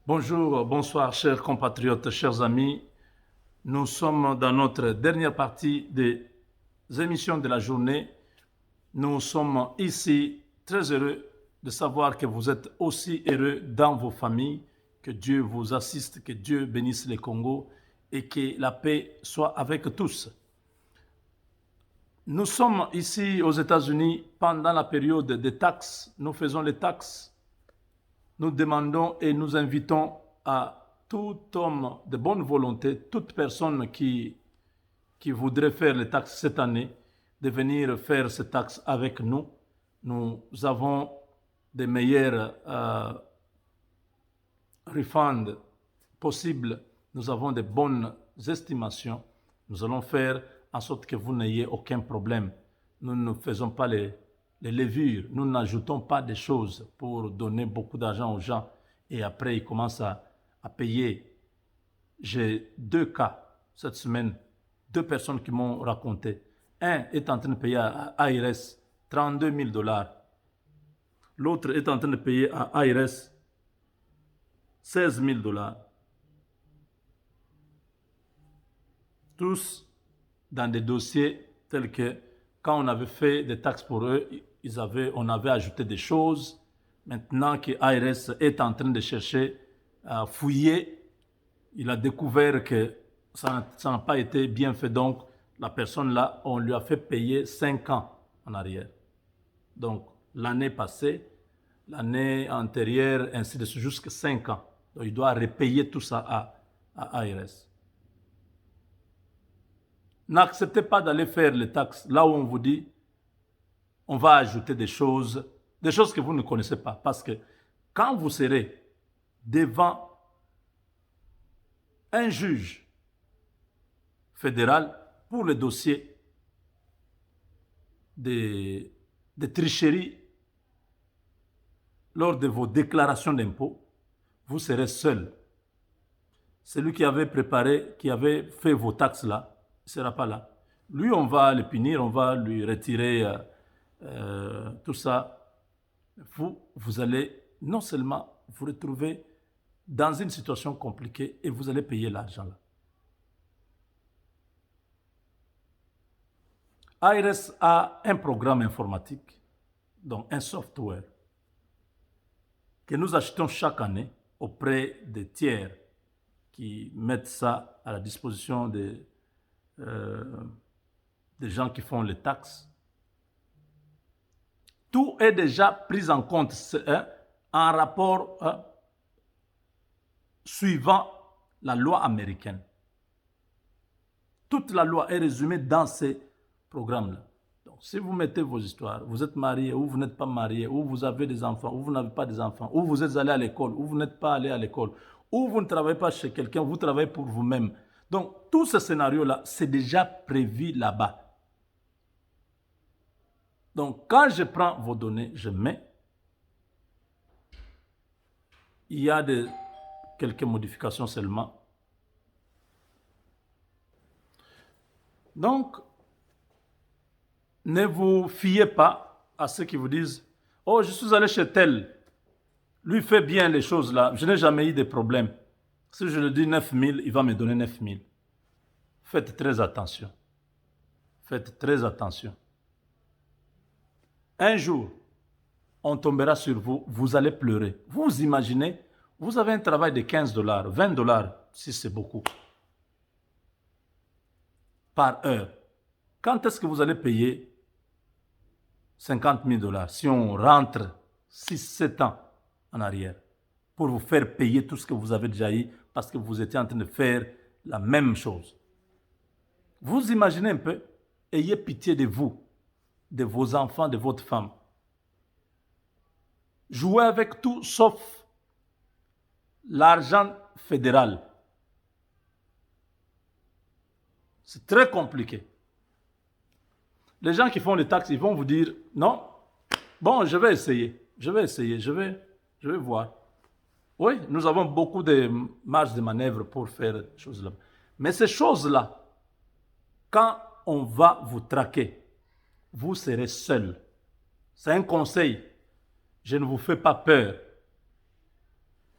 Bonjour, bonsoir, chers compatriotes, chers amis. Nous sommes dans notre dernière partie des émissions de la journée. Nous sommes ici très heureux de savoir que vous êtes aussi heureux dans vos familles, que Dieu vous assiste, que Dieu bénisse le Congo et que la paix soit avec tous. Nous sommes ici aux États-Unis pendant la période des taxes. Nous faisons les taxes. Nous demandons et nous invitons à tout homme de bonne volonté, toute personne qui voudrait faire les taxes cette année, de venir faire ces taxes avec nous. Nous avons des meilleurs refunds possibles. Nous avons de bonnes estimations. Nous allons faire en sorte que vous n'ayez aucun problème. Nous ne faisons pas les levures. Nous n'ajoutons pas des choses pour donner beaucoup d'argent aux gens et après ils commencent à payer. J'ai 2 cas cette semaine, 2 personnes qui m'ont raconté. Un est en train de payer à ARS 32 000 dollars. L'autre est en train de payer à ARS 16 000 dollars. Tous dans des dossiers tels que quand on avait fait des taxes pour eux, on avait ajouté des choses. Maintenant que ARS est en train de chercher à fouiller, il a découvert que ça n'a pas été bien fait. Donc, la personne là, on lui a fait payer 5 ans en arrière. Donc, l'année passée, l'année antérieure, ainsi de suite, jusqu'à 5 ans. Donc, il doit repayer tout ça à ARS. N'acceptez pas d'aller faire les taxes là où on vous dit on va ajouter des choses que vous ne connaissez pas. Parce que quand vous serez devant un juge fédéral pour le dossier de tricherie lors de vos déclarations d'impôts, vous serez seul. Celui qui avait préparé, qui avait fait vos taxes là, ne sera pas là. Lui, on va le punir, on va lui retirer tout ça. Vous allez non seulement vous retrouver dans une situation compliquée et vous allez payer l'argent là. ARS a un programme informatique, donc un software, que nous achetons chaque année auprès des tiers qui mettent ça à la disposition des gens qui font les taxes. Tout est déjà pris en compte en rapport suivant la loi américaine. Toute la loi est résumée dans ces programmes-là. Donc, si vous mettez vos histoires, vous êtes marié ou vous n'êtes pas marié, ou vous avez des enfants, ou vous n'avez pas des enfants, ou vous êtes allé à l'école, ou vous n'êtes pas allé à l'école, ou vous ne travaillez pas chez quelqu'un, vous travaillez pour vous-même. Donc, tout ce scénario-là, c'est déjà prévu là-bas. Donc, quand je prends vos données, je mets, il y a quelques modifications seulement. Donc, ne vous fiez pas à ceux qui vous disent « Oh, je suis allé chez tel, lui fait bien les choses là, je n'ai jamais eu de problème. Si je lui dis 9 000, il va me donner 9 000. » Faites très attention. Faites très attention. Un jour, on tombera sur vous, vous allez pleurer. Vous imaginez, vous avez un travail de 15 dollars, 20 dollars, si c'est beaucoup, par heure. Quand est-ce que vous allez payer 50 000 dollars si on rentre 6-7 ans en arrière pour vous faire payer tout ce que vous avez déjà eu parce que vous étiez en train de faire la même chose? Vous imaginez un peu, ayez pitié de vous, de vos enfants, de votre femme. Jouez avec tout sauf l'argent fédéral. C'est très compliqué. Les gens qui font les taxes, ils vont vous dire, non, bon, je vais essayer, je vais voir. Oui, nous avons beaucoup de marge de manœuvre pour faire des choses là. Mais ces choses-là, quand on va vous traquer, vous serez seul. C'est un conseil. Je ne vous fais pas peur.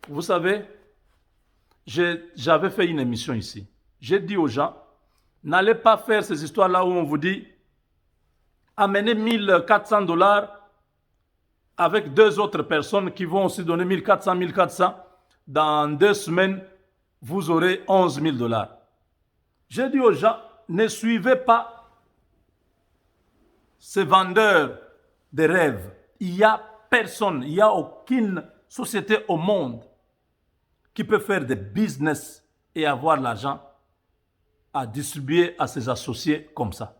Vous savez, J'avais fait une émission ici. J'ai dit aux gens, n'allez pas faire ces histoires-là où on vous dit, amenez $1 400 avec 2 autres personnes qui vont aussi donner 1400. Dans 2 semaines, vous aurez $11 000. J'ai dit aux gens, ne suivez pas ces vendeurs de rêves. Il n'y a personne, il n'y a aucune société au monde qui peut faire des business et avoir l'argent à distribuer à ses associés comme ça.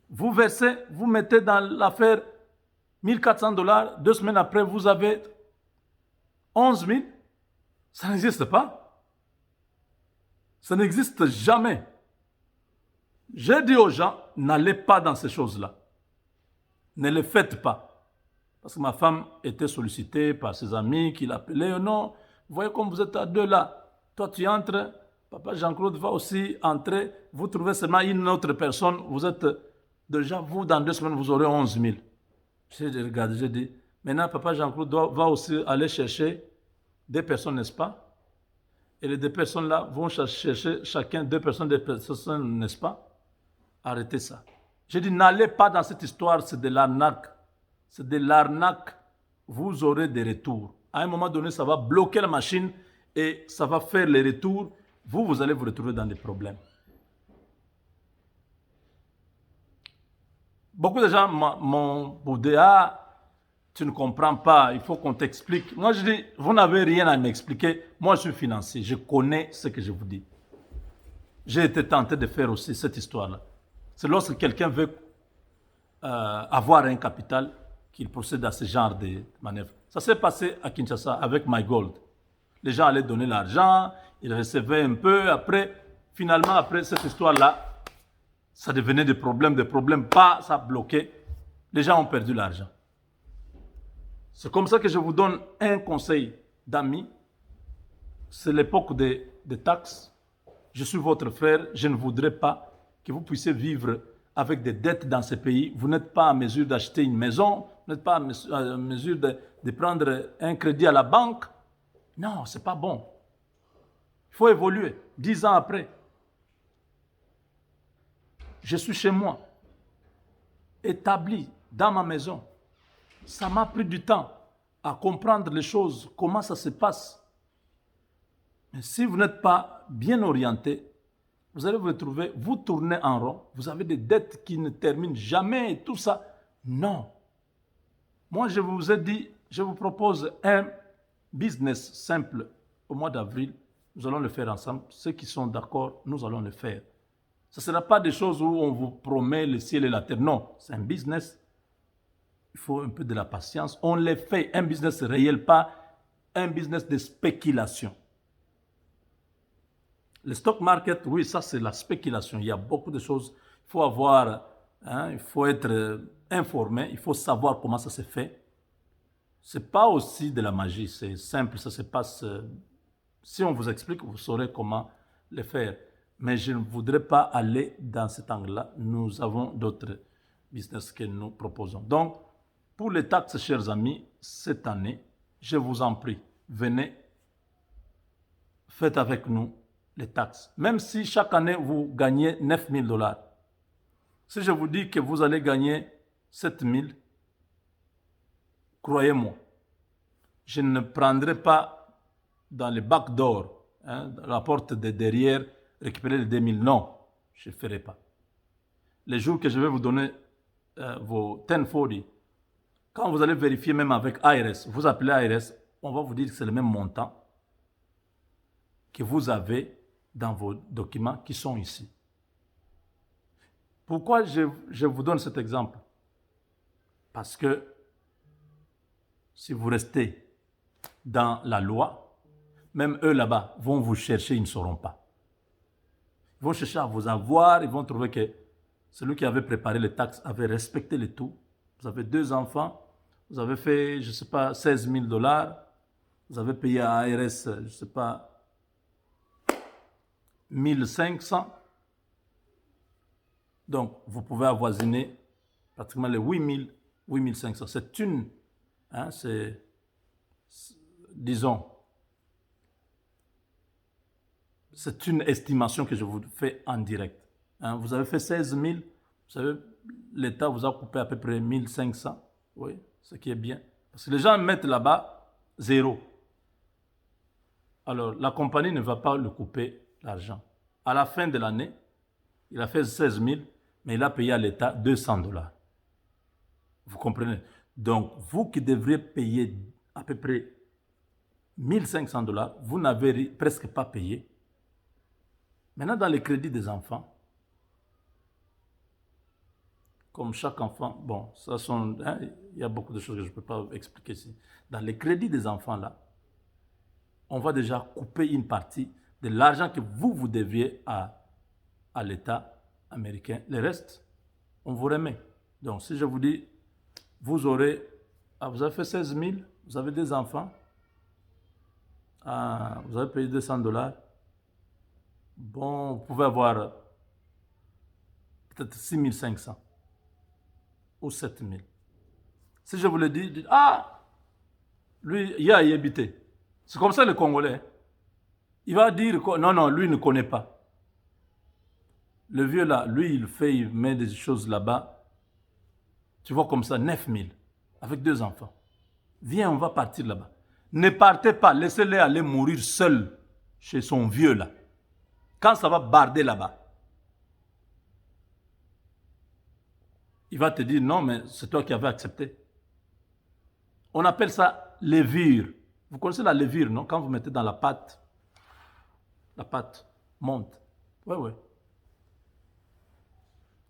Vous versez, vous mettez dans l'affaire $1 400, 2 semaines après, vous avez 11 000. Ça n'existe pas. Ça n'existe jamais. J'ai dit aux gens, n'allez pas dans ces choses-là. Ne les faites pas. Parce que ma femme était sollicitée par ses amis qui l'appelaient. Non, vous voyez comme vous êtes à deux là. Toi, tu entres, papa Jean-Claude va aussi entrer. Vous trouvez seulement une autre personne. Vous êtes déjà, vous, dans 2 semaines, vous aurez 11 000. J'ai regardé, j'ai dit, maintenant, papa Jean-Claude va aussi aller chercher des personnes, n'est-ce pas? Et les 2 personnes-là vont chercher chacun 2 personnes, n'est-ce pas? Arrêtez ça. J'ai dit, n'allez pas dans cette histoire, c'est de l'arnaque. C'est de l'arnaque. Vous aurez des retours. À un moment donné, ça va bloquer la machine et ça va faire les retours. Vous allez vous retrouver dans des problèmes. Beaucoup de gens m'ont dit, ah, tu ne comprends pas, il faut qu'on t'explique. Moi, je dis, vous n'avez rien à m'expliquer. Moi, je suis financier, je connais ce que je vous dis. J'ai été tenté de faire aussi cette histoire-là. C'est lorsque quelqu'un veut avoir un capital qu'il procède à ce genre de manœuvres. Ça s'est passé à Kinshasa avec MyGold. Les gens allaient donner l'argent, ils recevaient un peu. Après, finalement, après cette histoire-là, ça devenait des problèmes, pas, ça bloquait. Les gens ont perdu l'argent. C'est comme ça que je vous donne un conseil d'amis. C'est l'époque des taxes. Je suis votre frère, je ne voudrais pas que vous puissiez vivre avec des dettes dans ce pays. Vous n'êtes pas en mesure d'acheter une maison, vous n'êtes pas en mesure de prendre un crédit à la banque. Non, ce n'est pas bon. Il faut évoluer. 10 ans après, je suis chez moi, établi dans ma maison. Ça m'a pris du temps à comprendre les choses, comment ça se passe. Mais si vous n'êtes pas bien orienté, vous allez vous retrouver, vous tournez en rond, vous avez des dettes qui ne terminent jamais et tout ça. Non. Moi, je vous ai dit, je vous propose un business simple au mois d'avril. Nous allons le faire ensemble. Ceux qui sont d'accord, nous allons le faire. Ce ne sera pas des choses où on vous promet le ciel et la terre. Non, c'est un business. Il faut un peu de la patience. On les fait. Un business réel, pas un business de spéculation. Le stock market, oui, ça c'est la spéculation. Il y a beaucoup de choses. Il faut avoir, il faut être informé. Il faut savoir comment ça se fait. Ce n'est pas aussi de la magie. C'est simple. Ça se passe. Si on vous explique, vous saurez comment le faire. Mais je ne voudrais pas aller dans cet angle-là. Nous avons d'autres business que nous proposons. Donc, pour les taxes, chers amis, cette année, je vous en prie, venez, faites avec nous les taxes. Même si chaque année, vous gagnez $9 000. Si je vous dis que vous allez gagner 7 000, croyez-moi, je ne prendrai pas dans le bac d'or, la porte de derrière, récupérer les 2 000. Non, je ne ferai pas. Les jours que je vais vous donner vos 1040, quand vous allez vérifier même avec IRS, vous appelez IRS, on va vous dire que c'est le même montant que vous avez dans vos documents qui sont ici. Pourquoi je vous donne cet exemple? Parce que si vous restez dans la loi, même eux là-bas vont vous chercher, ils ne sauront pas. Ils vont chercher à vous avoir, ils vont trouver que celui qui avait préparé les taxes avait respecté le tout. Vous avez 2 enfants, vous avez fait, je ne sais pas, $16 000, vous avez payé à ARS, je ne sais pas, 1500. Donc, vous pouvez avoisiner pratiquement les 8 000, 8 500. C'est une, disons, c'est une estimation que je vous fais en direct. Hein, vous avez fait 16 000, vous savez, l'État vous a coupé à peu près 1500, oui, ce qui est bien. Parce que les gens mettent là-bas 0. Alors, la compagnie ne va pas le couper l'argent. À la fin de l'année, il a fait 16 000, mais il a payé à l'État 200 $. Vous comprenez? Donc, vous qui devriez payer à peu près 1500 $, vous n'avez presque pas payé. Maintenant, dans les crédits des enfants, comme chaque enfant, bon, ça sont, hein, il y a beaucoup de choses que je ne peux pas expliquer ici. Dans les crédits des enfants, là, on va déjà couper une partie de l'argent que vous deviez à l'État américain. Le reste, on vous remet. Donc, si je vous dis, vous avez fait 16 000, vous avez des enfants, vous avez payé 200 $, bon, vous pouvez avoir peut-être 6 500 ou 7 000. Si je vous le dis, dites, lui, il y a y habité. C'est comme ça le Congolais. Il va dire que non, lui ne connaît pas. Le vieux là, lui, il met des choses là-bas. Tu vois comme ça, 9 000, avec 2 enfants. Viens, on va partir là-bas. Ne partez pas, laissez-les aller mourir seuls chez son vieux là. Quand ça va barder là-bas, il va te dire non, mais c'est toi qui avais accepté. On appelle ça levure. Vous connaissez la levure, non? Quand vous mettez dans la pâte monte. Oui.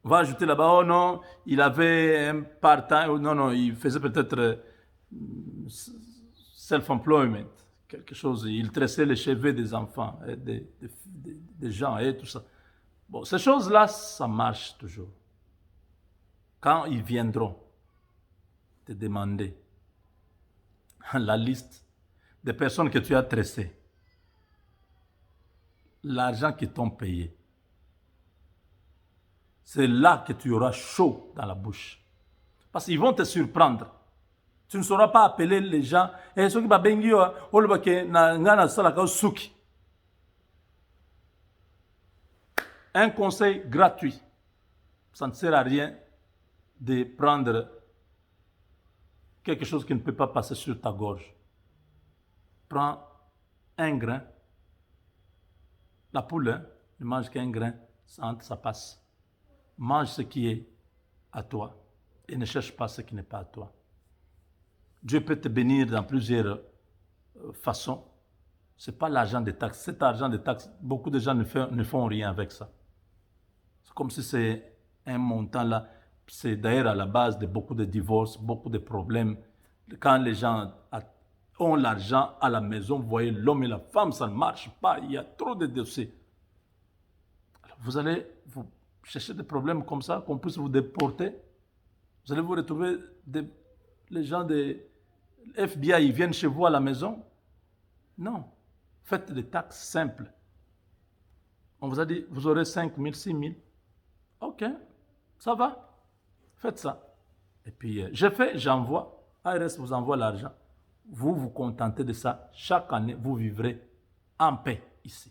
On va ajouter là-bas, oh non, il avait un part-time, non, il faisait peut-être self-employment, quelque chose, il tressait les cheveux des enfants, des gens et tout ça. Bon, ces choses-là, ça marche toujours. Quand ils viendront te demander la liste des personnes que tu as tressées, l'argent qu'ils t'ont payé, c'est là que tu auras chaud dans la bouche. Parce qu'ils vont te surprendre. Tu ne sauras pas appeler les gens. Un conseil gratuit. Ça ne sert à rien de prendre quelque chose qui ne peut pas passer sur ta gorge. Prends un grain. La poule ne mange qu'un grain, ça passe. Mange ce qui est à toi et ne cherche pas ce qui n'est pas à toi. Dieu peut te bénir dans plusieurs façons. Ce n'est pas l'argent des taxes. Cet argent des taxes, beaucoup de gens ne font rien avec ça. C'est comme si c'est un montant là. C'est d'ailleurs à la base de beaucoup de divorces, beaucoup de problèmes. Quand les gens ont l'argent à la maison, vous voyez l'homme et la femme, ça ne marche pas. Il y a trop de dossiers. Alors vous allez vous chercher des problèmes comme ça, qu'on puisse vous déporter. Vous allez vous retrouver, les gens de FBI, ils viennent chez vous à la maison. Non. Faites des taxes simples. On vous a dit, vous aurez 5 000, 6 000. Ok, ça va. Faites ça. Et puis, j'envoie. ARS vous envoie l'argent. Vous vous contentez de ça. Chaque année, vous vivrez en paix ici.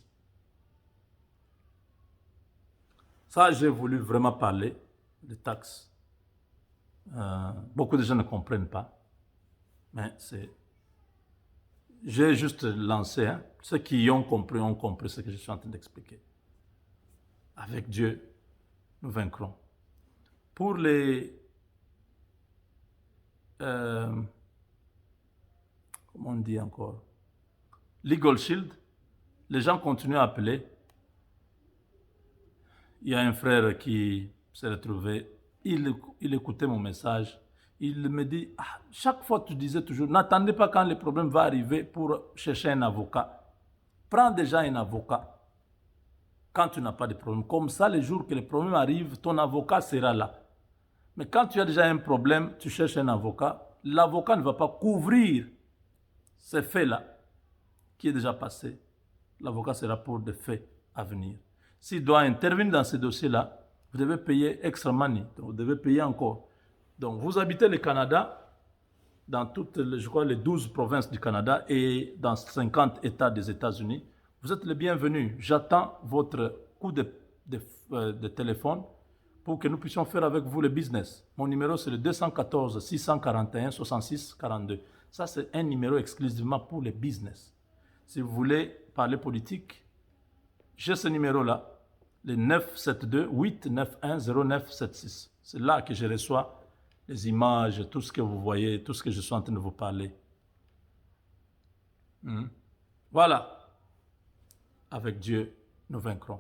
Ça, j'ai voulu vraiment parler de taxes. Beaucoup de gens ne comprennent pas. Mais j'ai juste lancé. Hein. Ceux qui ont compris ce que je suis en train d'expliquer. Avec Dieu, nous vaincrons. Pour les... comment on dit encore? Legal Shield, les gens continuent à appeler. Il y a un frère qui s'est retrouvé, il écoutait mon message. Il me dit, chaque fois tu disais toujours, n'attendez pas quand le problème va arriver pour chercher un avocat. Prends déjà un avocat quand tu n'as pas de problème. Comme ça, les jours que le problème arrive, ton avocat sera là. Mais quand tu as déjà un problème, tu cherches un avocat, l'avocat ne va pas couvrir ces faits-là qui est déjà passé. L'avocat sera pour des faits à venir. S'il doit intervenir dans ces dossiers-là, vous devez payer extra money. Donc vous devez payer encore. Donc vous habitez le Canada, dans toutes, je crois, les 12 provinces du Canada et dans 50 États des États-Unis. Vous êtes les bienvenus. J'attends votre coup de téléphone pour que nous puissions faire avec vous le business. Mon numéro, c'est le 214 641 66 42. Ça, c'est un numéro exclusivement pour les business. Si vous voulez parler politique, j'ai ce numéro-là, le 972 891 0976. C'est là que je reçois les images, tout ce que vous voyez, tout ce que je suis en train de vous parler. Voilà. Avec Dieu, nous vaincrons.